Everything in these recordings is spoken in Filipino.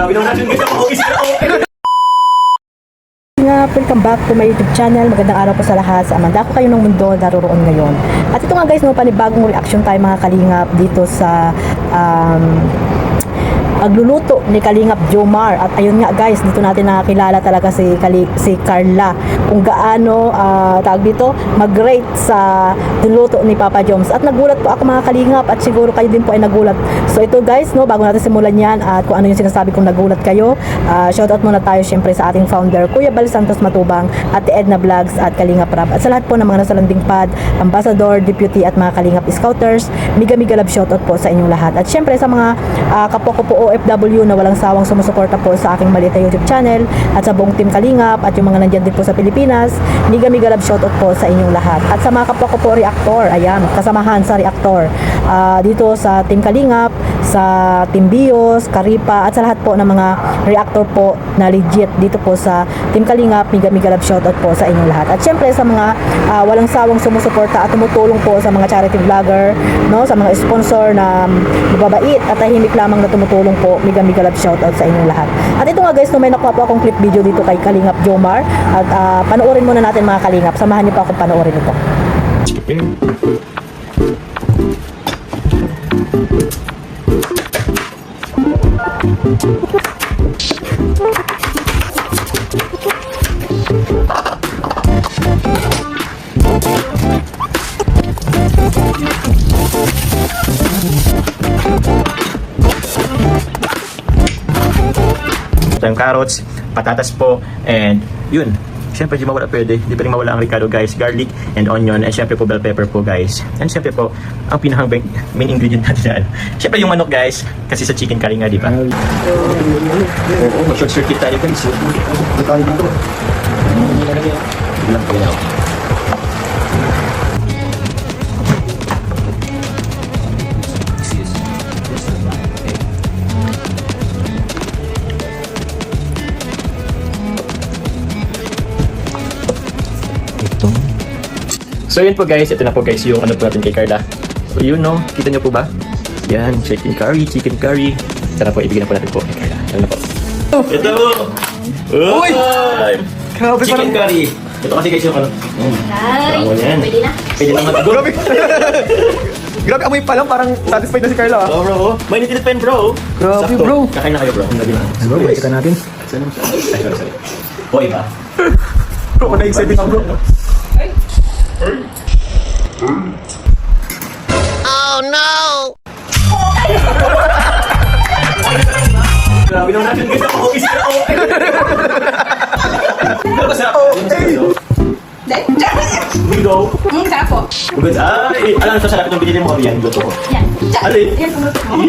Grabe naman natin guys, ako is Nga, welcome back to my YouTube channel. Magandang araw po sa lahat. Sa amanda ko kayo ng mundo naroroon ngayon. At ito nga guys, no, panibagong reaction tayo mga kalingap dito sa pagluluto ni Kalingap Jomar. At ayun nga guys, dito natin nakakilala talaga si Carla kung gaano tawag dito mag-rate sa niluto ni Papa Joms. At nagulat po ako mga kalingap at siguro kayo din po ay nagulat. So ito guys, no, bago natin simulan yan at kung ano yung sinasabi kong nagulat kayo, shoutout muna tayo syempre sa ating founder Kuya Bal Santos Matubang, Ate Edna Vlogs at Kalingap Rap, at sa lahat po ng mga nasa landing pad, ambassador, deputy at mga Kalingap Scouters. Miga love shoutout po sa inyong lahat. At syempre sa mga kapwa ko po OFW na walang sawang sumusuporta po sa aking maliit na YouTube channel at sa buong team Kalingap at yung mga nandyan din po sa Pilipinas, miga love shoutout po sa inyong lahat. At sa mga kapwa ko po reactor, ayan, kasamahan sa reactor dito sa team Kalingap, sa team Bios, Karipa at sa lahat po ng mga reactor po na legit dito po sa team Kalingap, miga love shoutout po sa inyong lahat. At syempre sa mga walang sawang sumusuporta at tumutulong po sa mga charity vlogger, no, sa mga sponsor na mababait at tahimik lamang na tumutulong po, miga love shoutout sa inyong lahat. At ito nga guys, no, may nakuha po akong clip video dito kay Kalingap Jomar at panoorin muna natin mga Kalingap. Samahan niyo po akong panoorin ito. Yung carrots, patatas po, and yun. Siyempre, di mawala pwede. Di pa rin mawala ang Ricardo guys. Garlic and onion. And siyempre po, bell pepper po guys. And siyempre po, ang pinahang main ingredient natin dyan. Siyempre yung manok guys. Kasi sa chicken curry nga, di ba? Mag-short circuit tayo guys. So yun po guys, ito na po guys yung ano po natin kay Carla. So yun no, kita nyo po ba? Yan, chicken curry. Ito na po, ibigyan na po natin po kay Carla. Yan na po. Ito! Uy! Grabe, Chicken curry. Ito kasi guys yung ano. Ay, Yan. pwede na. Pwede naman. Grabe. Grabe, amoy pa lang, parang satisfied na si Carla. Oh bro, may nitinit pa yun bro. Grabe, Sakto. bro. Kakain na kayo bro. Bro, kita natin. Sorry. O iba. Bro, na-excited na bro. Oh no! Grabe naman natin guys, ako is Go. Mungka po. Good. Ay, alam sa sarap itong binili mo. Yan, luto ko. Yan. Alin? Yan, pumutok mo.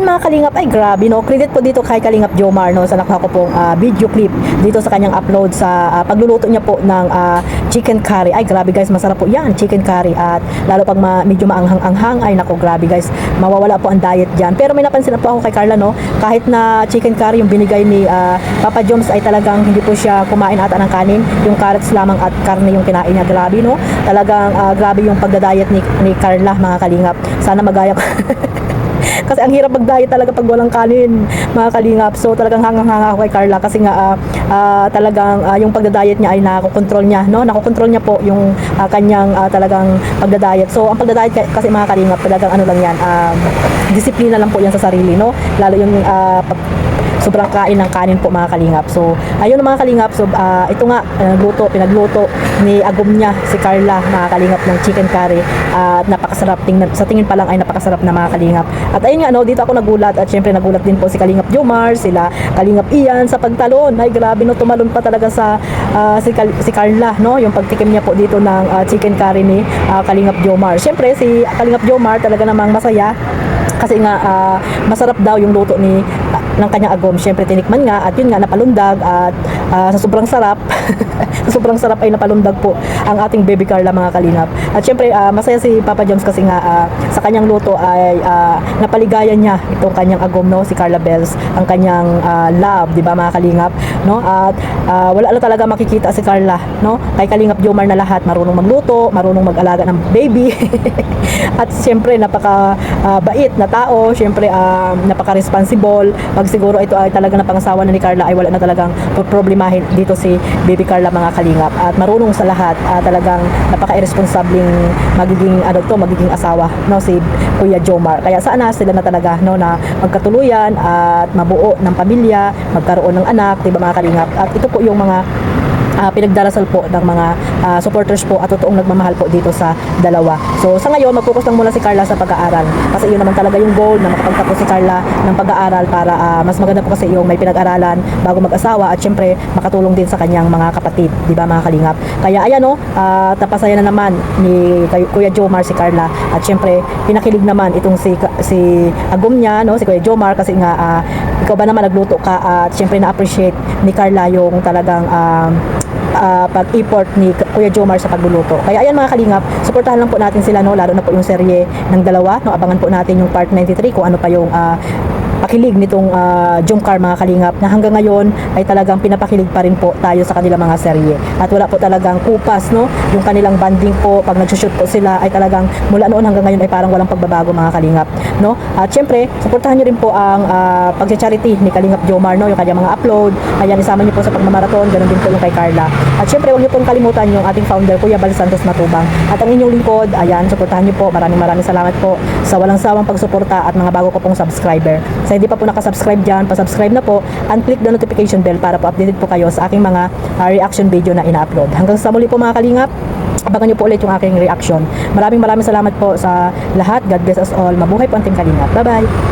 Mga Kalingap, ay grabe no, credit po dito kay Kalingap Jomar no, sa nakuha ko pong video clip dito sa kanyang upload sa pagluluto niya po ng chicken curry. Ay grabe guys, masarap po yan, chicken curry, at lalo pag medyo maanghang-anghang, ay nako grabe guys, mawawala po ang diet dyan. Pero may napansin na po ako kay Carla no, kahit na chicken curry yung binigay ni Papa Joms ay talagang hindi po siya kumain ata ng kanin, yung carrots lamang at karne yung kinain niya. Grabe no, talagang grabe yung pagda-diet ni Carla mga Kalingap. Sana magaya ko kasi ang hirap mag-diet talaga pag walang kanin mga Kalingap. So talagang hangang-hanga ako kay Carla kasi nga talagang yung pagda-diet niya ay nakokontrol niya no, nakokontrol niya po yung kanyang talagang pagda-diet. So ang pagda-diet kasi mga Kalingap talagang ano lang yan, disiplina lang po yan sa sarili no, lalo yung sobrang kain ng kanin po mga Kalingap. So ayun mga Kalingap, so ito nga pinagluto ni agom niya si Carla mga Kalingap ng chicken curry at napakasarap, sa tingin pa lang ay napakasarap na mga Kalingap. At ayun nga no, dito ako nagulat at syempre nagulat din po si Kalingap Jomar, sila Kalingap Ian sa pagtalon. Ay grabe no, tumalon pa talaga sa si Carla no, yung pagtikim niya po dito ng chicken curry ni Kalingap Jomar. Syempre si Kalingap Jomar talaga namang masaya kasi nga masarap daw yung luto ng kanyang agom. Syempre tinikman nga at yun nga napalundag at sa sobrang sarap sa sobrang sarap ay napalundag po ang ating baby Carla mga kalingap. At syempre masaya si Papa Joms kasi nga sa kanyang luto ay napaligayan niya itong kanyang agom, no, si Carla Bells, ang kanyang love, di ba mga kalingap, no? At wala na talaga makikita si Carla, no, kay Kalingap Jomar na lahat, marunong magluto, marunong mag-alaga ng baby at syempre napaka bait na tao, syempre napaka responsible. Pag siguro ito ay talaga na pangasawa na ni Carla ay wala na talagang problemahin dito si baby Carla mga kalingap, at marunong sa lahat, talagang napaka-irresponsableng magiging asawa, no, si Kuya Jomar. Kaya sana sila na talaga, no, na magkatuluyan at mabuo ng pamilya, magkaroon ng anak, di ba mga kalingap. At ito po yung mga pinagdarasal po ng mga supporters po at totoong nagmamahal po dito sa dalawa. So sa ngayon, mag-focus lang muna si Carla sa pag-aaral, kasi yun naman talaga yung goal, na makapagtapos si Carla ng pag-aaral para mas maganda po kasi yung may pinag-aralan bago mag-asawa, at syempre makatulong din sa kanyang mga kapatid, di ba mga kalingap. Kaya ayan, no, napasaya na naman ni Kuya Jomar si Carla, at syempre pinakilig naman itong si agom niya, no, si Kuya Jomar, kasi nga ikaw ba naman nagluto ka, at syempre na-appreciate ni Carla yung talagang pag-effort ni Kuya Jomar sa pagluluto. Kaya ayan mga kalingap, suportahan lang po natin sila, no, lalo na po yung serye ng dalawa, no. Abangan po natin yung part 93 kung ano pa yung pakilig nitong Jomcar mga kalingap, na hanggang ngayon ay talagang pinapakilig pa rin po tayo sa kanilang mga serye, at wala po talagang kupas, no, yung kanilang banding po pag nagsushoot po sila ay talagang mula noon hanggang ngayon ay parang walang pagbabago mga kalingap, no. At syempre suportahan nyo rin po ang pag-charity ni Kalingap Jomar, no, yung kanyang mga upload, ayan, isama nyo po sa pagmamarathon, ganun din po yung kay Carla. At syempre huwag nyo pong kalimutan yung ating founder Kuya Bal Santos Matubang, at ang inyong lingkod, ayan, suportahan nyo po. Maraming salamat po sa walang sawang pagsuporta at mga bago ko pong subscriber. Sa hindi pa po nakasubscribe dyan, pasubscribe na po and click the notification bell para po updated po kayo sa aking mga reaction video na ina-upload. Hanggang sa muli po mga kalingap, abangan nyo po ulit yung aking reaction. Maraming salamat po sa lahat. God bless us all. Mabuhay po ang Team Kalingap. Bye bye!